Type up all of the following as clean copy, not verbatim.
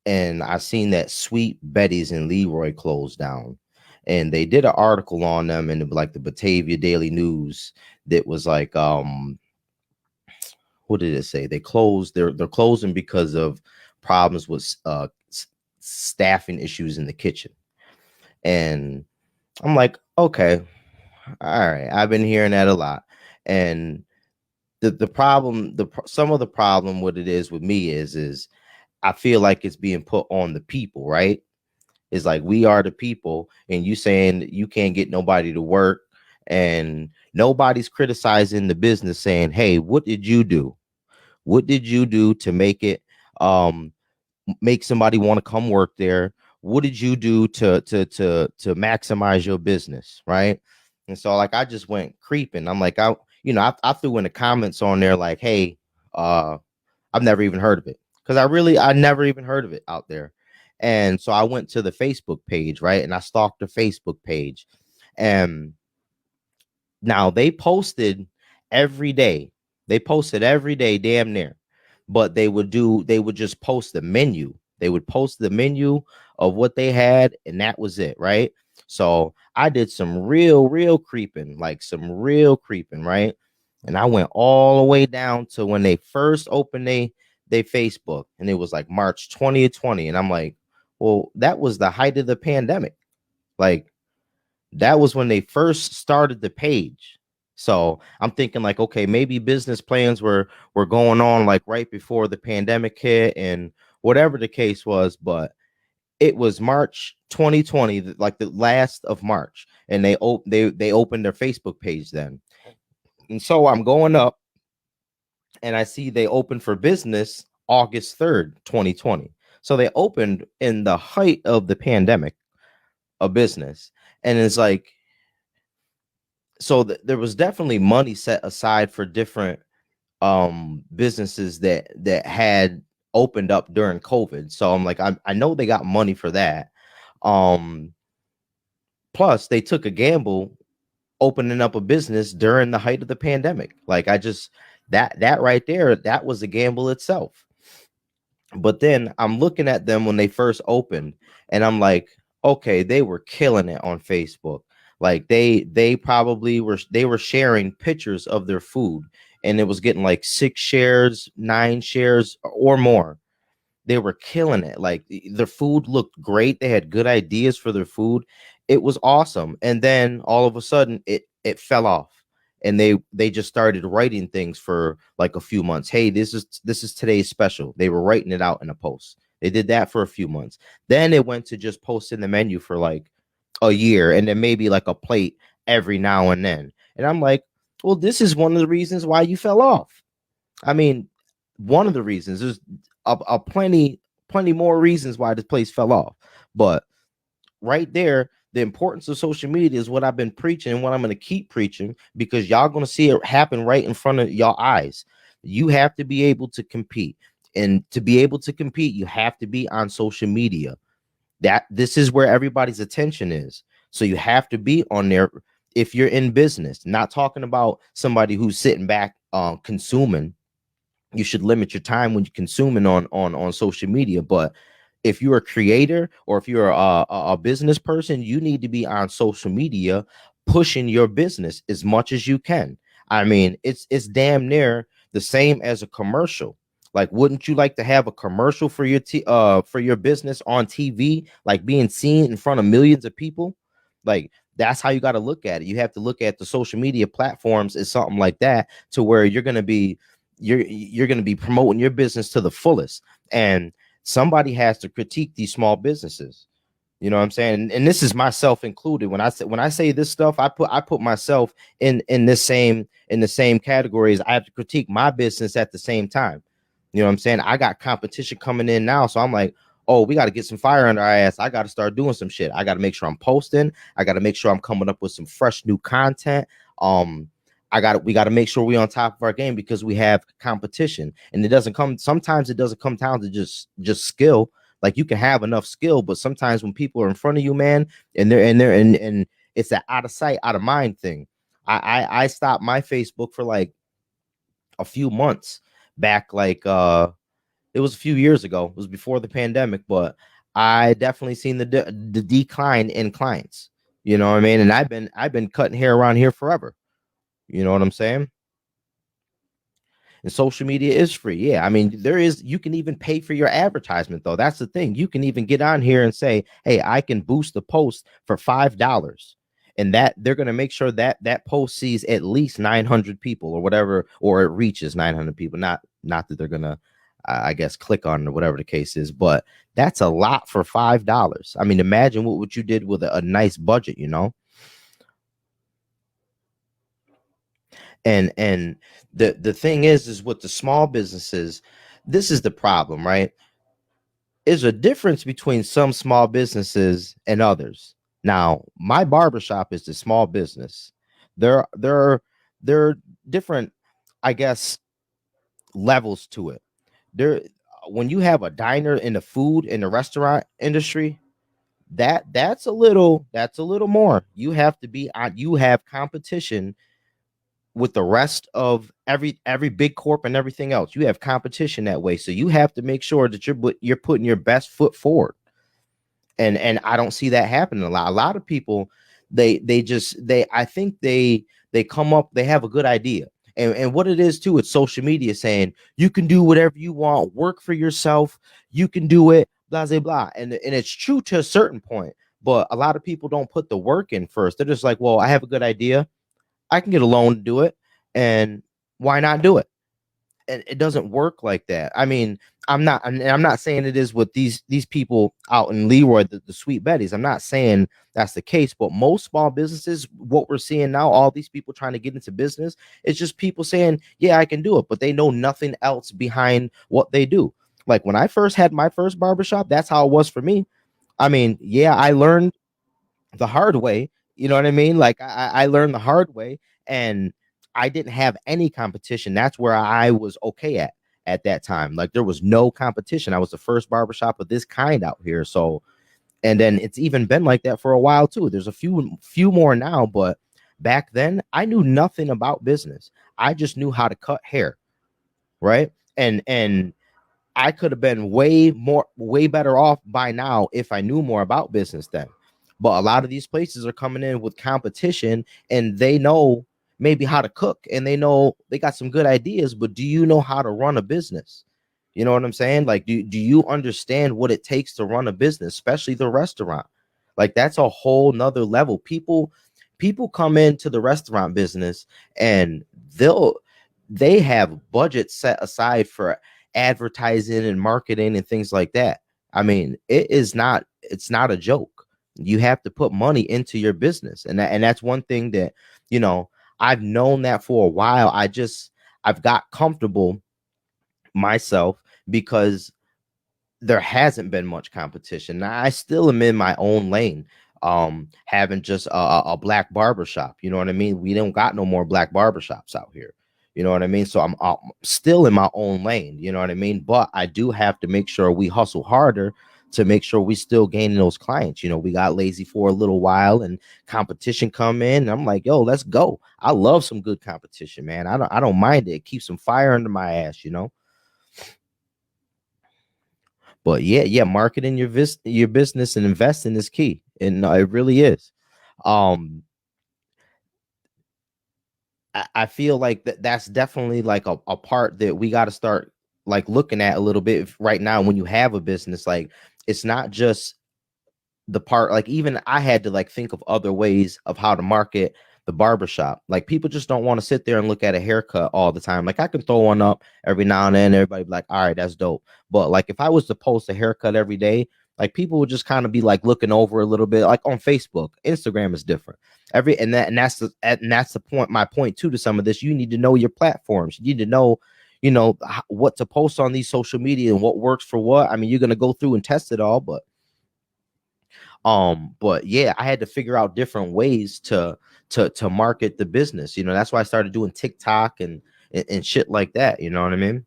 and I seen that Sweet Betty's in Leroy closed down, and they did an article on them in like the Batavia Daily News that was like, what did it say? They closed. They're closing because of problems with staffing issues in the kitchen, and I'm like, okay, all right. I've been hearing that a lot, and the problem, some of the problem, what it is with me is I feel like it's being put on the people, right? It's like we are the people, and you saying you can't get nobody to work, and nobody's criticizing the business, saying, "Hey, what did you do? What did you do to make it um make somebody want to come work there? What did you do to maximize your business, right?" And so like I just went creeping. I'm like, I threw in the comments on there like, "Hey, uh I've never even heard of it." Because I never even heard of it out there. And so I went to the Facebook page, right? And I stalked the Facebook page. And now every day. They posted every day, damn near. But they would just post the menu. They would post the menu of what they had, and that was it, right? So I did some real creeping, like some real creeping, right? And I went all the way down to when they first opened they Facebook, and it was like March 2020. And I'm like, well, that was the height of the pandemic. Like that was when they first started the page. So I'm thinking like, okay, maybe business plans were going on like right before the pandemic hit and whatever the case was, but it was March 2020, like the last of March, and they opened their Facebook page then. And so I'm going up and I see they opened for business August 3rd, 2020. So they opened in the height of the pandemic, a business. And it's like, so there was definitely money set aside for different businesses that had opened up during COVID. So I'm like, I know they got money for that. Um Plus they took a gamble opening up a business during the height of the pandemic. Like I just that right there, that was a gamble itself. But then I'm looking at them when they first opened, and I'm like, okay, they were killing it on Facebook. Like they probably were sharing pictures of their food, and it was getting like 6 shares, 9 shares, or more. They were killing it. Like their food looked great. They had good ideas for their food. It was awesome. And then all of a sudden it fell off. And they just started writing things for like a few months. Hey, this is today's special. They were writing it out in a post. They did that for a few months. Then it went to just posting the menu for like a year, and then maybe like a plate every now and then. And I'm like, well, this is one of the reasons why you fell off. I mean, one of the reasons. There's a plenty more reasons why this place fell off. But right there, the importance of social media is what I've been preaching and what I'm going to keep preaching, because y'all going to see it happen right in front of y'all eyes. You have to be able to compete. And to be able to compete, you have to be on social media. That this is where everybody's attention is. So you have to be on there if you're in business. Not talking about somebody who's sitting back consuming. You should limit your time when you're consuming on social media. But if you're a creator or if you're a business person, you need to be on social media pushing your business as much as you can. I mean, it's damn near the same as a commercial. Like, wouldn't you like to have a commercial for for your business on TV, like being seen in front of millions of people? Like, that's how you got to look at it. You have to look at the social media platforms as something like that, to where you're going to be promoting your business to the fullest. And somebody has to critique these small businesses. You know what I'm saying? And this is myself included. When I say this stuff, I put myself in the same categories. I have to critique my business at the same time. You know what I'm saying? I got competition coming in now, so I'm like, oh, we got to get some fire under our ass. I got to start doing some shit. I got to make sure I'm posting. I got to make sure I'm coming up with some fresh new content. Um, we got to make sure we're on top of our game, because we have competition, and it doesn't come. Sometimes it doesn't come down to just skill. Like, you can have enough skill, but sometimes when people are in front of you, man, and it's that out of sight, out of mind thing. I stopped my Facebook for like a few months back, like it was a few years ago. It was before the pandemic, but I definitely seen the decline in clients. You know what I mean? And I've been cutting hair around here forever. You know what I'm saying? And social media is free. Yeah, I mean, you can even pay for your advertisement though. That's the thing. You can even get on here and say, "Hey, I can boost the post for $5." And that they're going to make sure that that post sees at least 900 people or whatever, or it reaches 900 people. Not that they're going to I guess click on it or whatever the case is, but that's a lot for $5. I mean, imagine what you did with a nice budget, you know? And the thing is with the small businesses, this is the problem, right? Is a difference between some small businesses and others. Now, my barbershop is the small business. There are different, I guess, levels to it. There When you have a diner in the food in the restaurant industry, that's a little more. You have to be on, you have competition with the rest of every big corp and everything else. You have competition that way, so you have to make sure that you're putting your best foot forward. And I don't see that happening a lot. A lot of people, they I think they come up, they have a good idea. And what it is too, it's social media saying you can do whatever you want, work for yourself, you can do it, blah blah blah. And it's true to a certain point, but a lot of people don't put the work in first. They're just like, well, I have a good idea, I can get a loan to do it, and why not do it? And it doesn't work like that. I mean, I'm not saying it is with these people out in Leroy, the Sweet Betties. I'm not saying that's the case, but most small businesses, what we're seeing now, all these people trying to get into business, it's just people saying, "Yeah, I can do it," but they know nothing else behind what they do. Like when I first had my first barbershop, that's how it was for me. I mean, yeah, I learned the hard way. You know what I mean? Like I learned the hard way, and I didn't have any competition. That's where I was okay at that time. Like there was no competition. I was the first barbershop of this kind out here. So, and then it's even been like that for a while too. There's a few more now, but back then I knew nothing about business. I just knew how to cut hair, right? And I could have been way better off by now if I knew more about business then. But a lot of these places are coming in with competition, and they know maybe how to cook, and they know they got some good ideas, but do you know how to run a business? You know what I'm saying? Like, do you understand what it takes to run a business, especially the restaurant? Like that's a whole nother level. People come into the restaurant business and they'll they have budgets set aside for advertising and marketing and things like that. I mean, it's not a joke. You have to put money into your business. And that's one thing that, you know, I've known that for a while. I've got comfortable myself because there hasn't been much competition. Now, I still am in my own lane, having just a black barbershop. You know what I mean? We don't got no more black barbershops out here. You know what I mean? So I'm still in my own lane. You know what I mean? But I do have to make sure we hustle harder to make sure we still gaining those clients. You know, we got lazy for a little while and competition come in. And I'm like, yo, let's go. I love some good competition, man. I don't mind it. It keeps some fire under my ass, you know. But yeah, marketing your business and investing is key, and it really is. Um, I feel like that's definitely like a part that we got to start like looking at a little bit right now. When you have a business, like it's not just the part, like even I had to like think of other ways of how to market the barbershop. Like people just don't want to sit there and look at a haircut all the time. Like I can throw one up every now and then, everybody be like, all right, that's dope. But like if I was to post a haircut every day, like people would just kind of be like looking over a little bit, like on Facebook. Instagram is different. And that's the point, my point too, to some of this. You need to know your platforms. You need to know, what to post on these social media and what works for what. I mean, you're gonna go through and test it all, but yeah, I had to figure out different ways to market the business. That's why I started doing TikTok and shit like that. You know what I mean?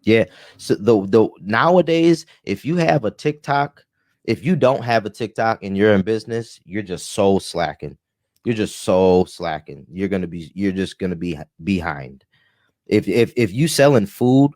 Yeah. So the nowadays, if you have a TikTok, if you don't have a TikTok and you're in business, you're just so slacking. you're just so slacking. You're just gonna be behind. If you selling food,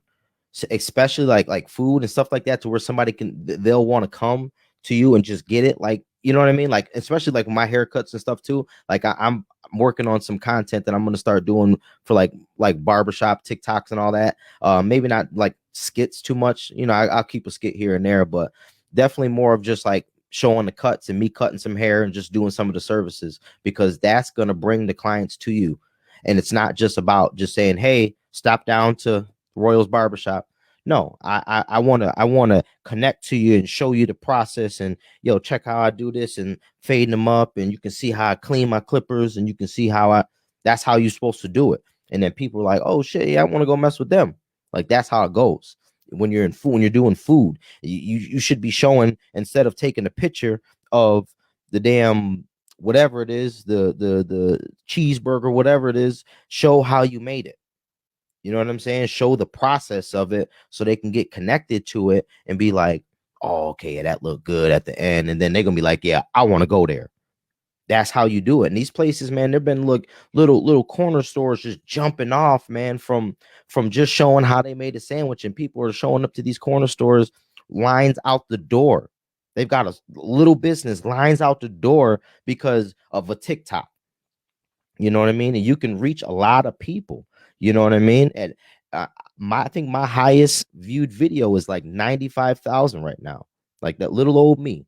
especially like food and stuff like that, to where somebody they'll want to come to you and just get it, like, you know what I mean, like especially like my haircuts and stuff too, like I'm working on some content that I'm going to start doing for like barbershop TikToks and all that. Maybe not like skits too much, you know. I'll keep a skit here and there, but definitely more of just like showing the cuts and me cutting some hair and just doing some of the services, because that's going to bring the clients to you. And it's not just about just saying, hey, stop down to Royals Barbershop. No, I want to connect to you and show you the process, and yo, check how I do this and fading them up, and you can see how I clean my clippers, and you can see how I that's how you're supposed to do it. And then people are like, oh shit, yeah, I want to go mess with them. Like that's how it goes. When you're in food, when you're doing food, you should be showing, instead of taking a picture of the damn whatever it is, the cheeseburger, whatever it is, show how you made it. You know what I'm saying? Show the process of it so they can get connected to it and be like, oh, okay, yeah, that looked good at the end. And then they're gonna be like, yeah, I want to go there. That's how you do it. And these places, man, there've been little corner stores just jumping off, man, from just showing how they made a sandwich, and people are showing up to these corner stores, lines out the door. They've got a little business, lines out the door because of a TikTok. You know what I mean? And you can reach a lot of people. You know what I mean? And uh, I think my highest viewed video is like 95,000 right now. Like that little old me,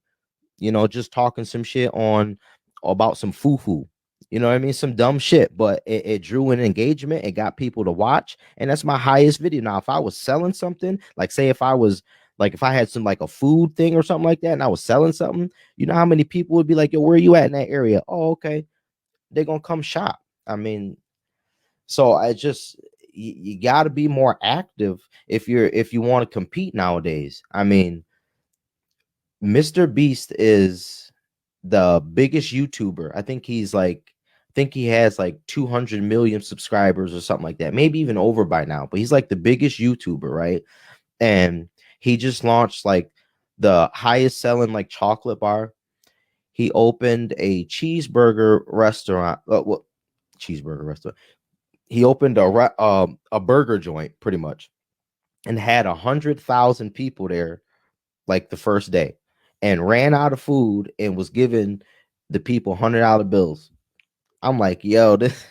you know, just talking some shit on about some foo-foo. You know what I mean? Some dumb shit, but it drew an engagement. It got people to watch, and that's my highest video. Now, if I was selling something, like say if I was like if I had some like a food thing or something like that, and I was selling something, you know how many people would be like, "Yo, where are you at in that area?" Oh, okay, they're gonna come shop. I mean, so I just you got to be more active if you want to compete nowadays. I mean, Mr. Beast is the biggest YouTuber. I think he has like 200 million subscribers or something like that. Maybe even over by now, but he's like the biggest YouTuber, right? And he just launched like the highest selling like chocolate bar. He opened a cheeseburger restaurant. What cheeseburger restaurant? He opened a burger joint pretty much, and had 100,000 people there like the first day, and ran out of food and was giving the people $100 bills. I'm like, yo, this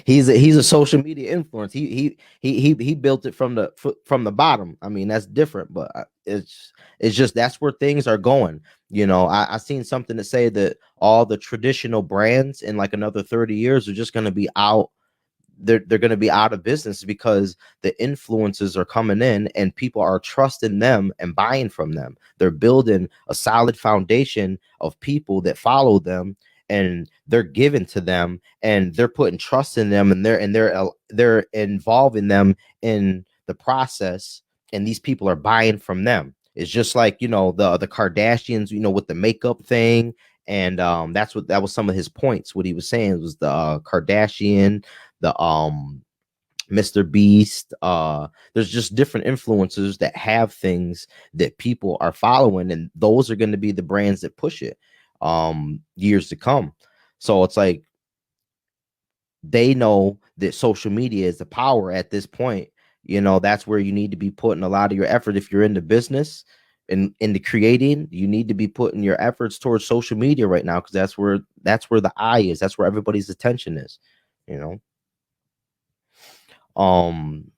he's a social media influence. He built it from the bottom. I mean, that's different, but it's just that's where things are going. You know, I seen something to say that all the traditional brands in like another 30 years are just going to be out. They're going to be out of business because the influencers are coming in and people are trusting them and buying from them. They're building a solid foundation of people that follow them, and they're given to them, and they're putting trust in them, and they're involving them in the process, and these people are buying from them. It's just like, you know, the Kardashians, you know, with the makeup thing. And that was some of his points. What he was saying was the Kardashian, the Mr. Beast. There's just different influencers that have things that people are following, and those are going to be the brands that push it years to come. So it's like they know that social media is the power at this point. You know, that's where you need to be putting a lot of your effort. If you're in the business and in the creating, you need to be putting your efforts towards social media right now, because that's where the eye is. That's where everybody's attention is, you know. Um,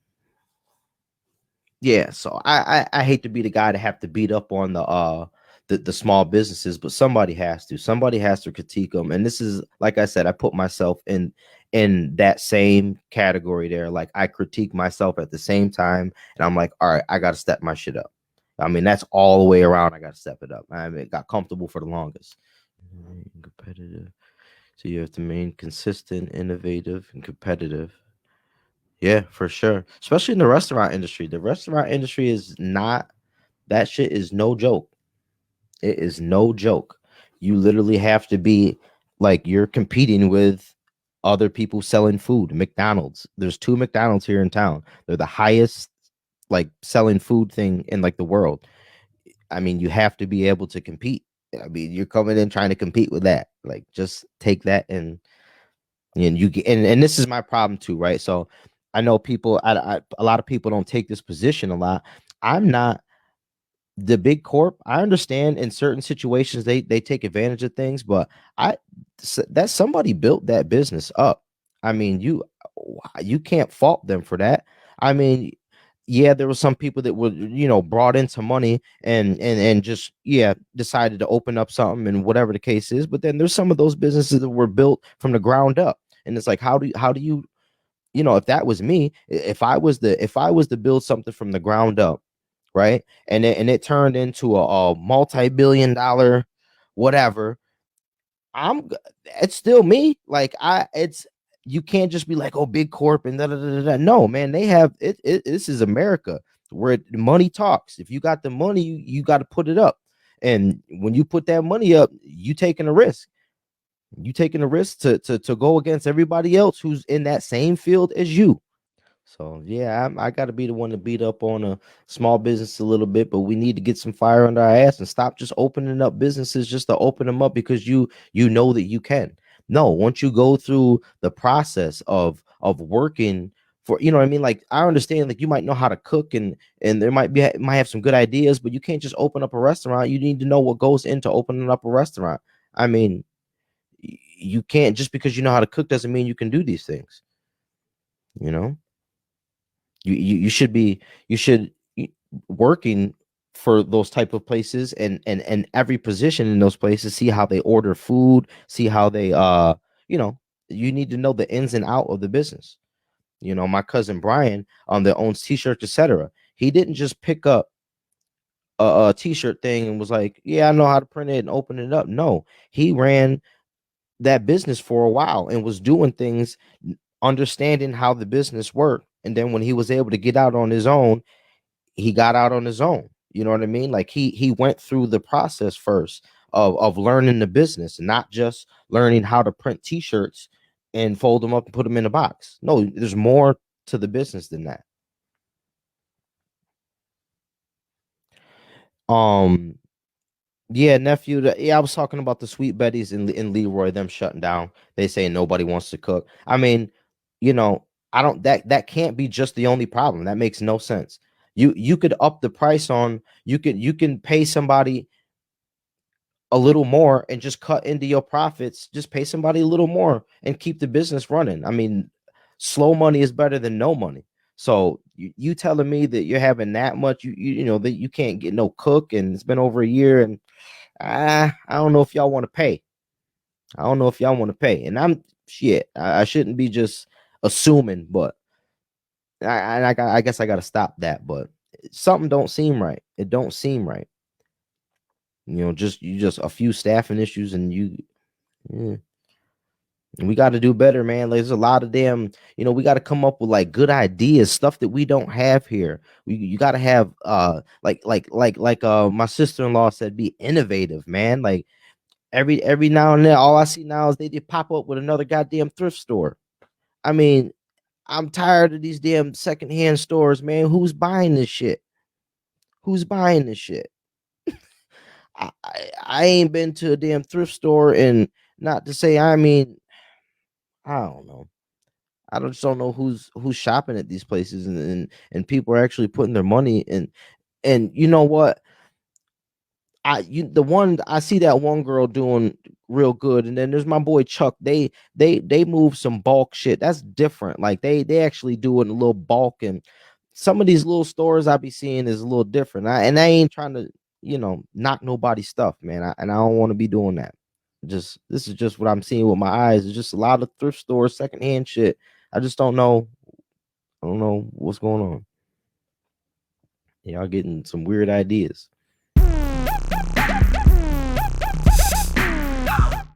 yeah, so I hate to be the guy to have to beat up on the small businesses, but somebody has to. Somebody has to critique them. And this is, like I said, I put myself in that same category there. Like I critique myself at the same time, and I'm like, all right, I got to step my shit up. I mean, that's all the way around. I got to step it up. I mean, it got comfortable for the longest. Competitive. So you have to remain consistent, innovative, and competitive. Yeah, for sure. Especially in the restaurant industry. The restaurant industry is not, that shit is no joke. It is no joke. You literally have to be like, you're competing with other people selling food. McDonald's. There's two McDonald's here in town. They're the highest like selling food thing in like the world. I mean, you have to be able to compete. I mean, you're coming in trying to compete with that. Like, just take that and you get and this is my problem too, right? So I know people, a lot of people don't take this position a lot. I'm not the big corp. I understand in certain situations they take advantage of things, but I that somebody built that business up. I mean, you can't fault them for that. I mean, yeah, there were some people that were, brought into money and just, yeah, decided to open up something and whatever the case is. But then there's some of those businesses that were built from the ground up, and it's like, how do you, if that was me, if I was to build something from the ground up, right, and it turned into a multi-billion dollar whatever, I'm it's still me. Like, it's you can't just be like, oh, big corp and da da da da. No, man, they have it. This is America, where money talks. If you got the money, you got to put it up, and when you put that money up, you taking a risk. You taking a risk to go against everybody else who's in that same field as you. So yeah, I got to be the one to beat up on a small business a little bit, but we need to get some fire under our ass and stop just opening up businesses just to open them up because you know that you can. No, once you go through the process of working for, what I mean, like, I understand, like, you might know how to cook and there might have some good ideas, but you can't just open up a restaurant. You need to know what goes into opening up a restaurant. I mean, you can't, just because you know how to cook doesn't mean you can do these things, you know. You should be, you should working for those type of places, and every position in those places, see how they order food, see how they you know you need to know the ins and out of the business. My cousin Brian, that owns t-shirts, etc., he didn't just pick up a t-shirt thing and was like, yeah, I know how to print it and open it up. No, he ran that business for a while and was doing things, understanding how the business worked. And then when he was able to get out on his own, he got out on his own. You know what I mean? Like, he went through the process first of learning the business, and not just learning how to print t-shirts and fold them up and put them in a box. No, there's more to the business than that. Um, yeah, nephew. Yeah, I was talking about the Sweet Betties in Leroy, them shutting down. They say nobody wants to cook. I mean, I don't, that can't be just the only problem. That makes no sense. You could up the price on, you can pay somebody a little more and just cut into your profits. Just pay somebody a little more and keep the business running. I mean, slow money is better than no money. So you telling me that you're having that much, that you can't get no cook, and it's been over a year, and I don't know if y'all want to pay. I don't know if y'all want to pay. And I'm shit. I shouldn't be just assuming, but I guess I got to stop that. But something don't seem right. It don't seem right. Just a few staffing issues, and yeah. We got to do better, man. Like, there's a lot of damn, we got to come up with like good ideas, stuff that we don't have here. You got to have like my sister-in-law said, be innovative, man. Like, every now and then, all I see now is they pop up with another goddamn thrift store. I mean, I'm tired of these damn secondhand stores, man. Who's buying this shit? Who's buying this shit? I ain't been to a damn thrift store, and not to say, I mean, I don't know. Just don't know who's shopping at these places, and people are actually putting their money in. And you know what? I see that one girl doing real good, and then there's my boy Chuck. They move some bulk shit. That's different. Like, they actually do it in a little bulk, and some of these little stores I be seeing is a little different. I ain't trying to, knock nobody's stuff, man. And I don't want to be doing that. Just This is just what I'm seeing with my eyes. It's just a lot of thrift stores, secondhand shit. I just don't know. I don't know what's going on. Y'all getting some weird ideas.